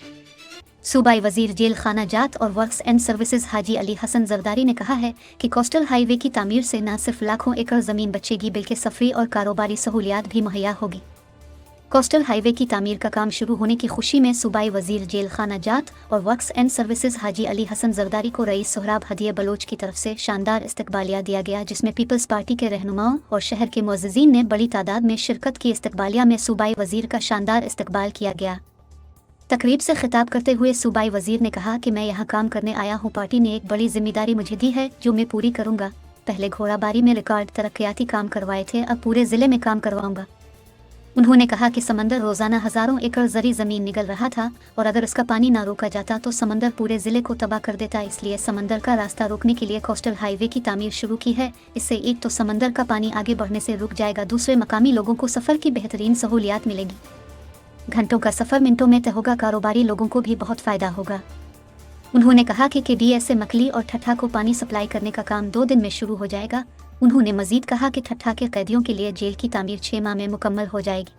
सूबाई वजीर जेल खाना जात और works and services Haji Ali Hasan Zardari ने कहा है कि कोस्टल हाईवे की तामीर से न सिर्फ लाखों एकड़ ज़मीन बचेगी बल्कि सफरी और कारोबारी सहूलियात भी मुहैया होगी। कोस्टल हाईवे की तामीर का काम शुरू होने की खुशी में सूबाई वजीर जेल खाना जात और works and services Haji Ali Hasan Zardari को रईस सोहराब हदिया बलोच की तरफ से शानदार इस्तकबालिया दिया गया, जिसमें पीपल्स पार्टी के रहनुमाओं और शहर के मुअज़्ज़िज़ीन ने बड़ी तादाद में शिरकत की। इस्तकबालिया में सूबाई वजीर का शानदार इस्तकबाल किया गया। तकरीब से खिताब करते हुए सूबाई वजीर ने कहा कि मैं यहाँ काम करने आया हूँ। पार्टी ने एक बड़ी जिम्मेदारी मुझे दी है जो मैं पूरी करूँगा। पहले घोड़ाबारी में रिकॉर्ड तरक्याती काम करवाए थे, अब पूरे ज़िले में काम करवाऊँगा। उन्होंने कहा कि समंदर रोज़ाना हज़ारों एकड़ ज़री ज़मीन निगल रहा था और अगर इसका पानी ना रोका जाता तो समंदर पूरे ज़िले को तबाह कर देता। इसलिए समंदर का रास्ता रोकने के लिए कोस्टल हाईवे की तामीर शुरू की है। इससे एक तो समंदर का पानी आगे बढ़ने से रुक जाएगा, दूसरे मकामी लोगों को सफ़र की बेहतरीन सहूलियात मिलेगी। घंटों का सफ़र मिनटों में तय होगा, कारोबारी लोगों को भी बहुत फ़ायदा होगा। उन्होंने कहा कि KBS से मकली और ठट्ठा को पानी सप्लाई करने का काम 2 दिन में शुरू हो जाएगा। उन्होंने मज़ीद कहा कि ठट्ठा के कैदियों के लिए जेल की तामीर 6 माह में मुकम्मल हो जाएगी।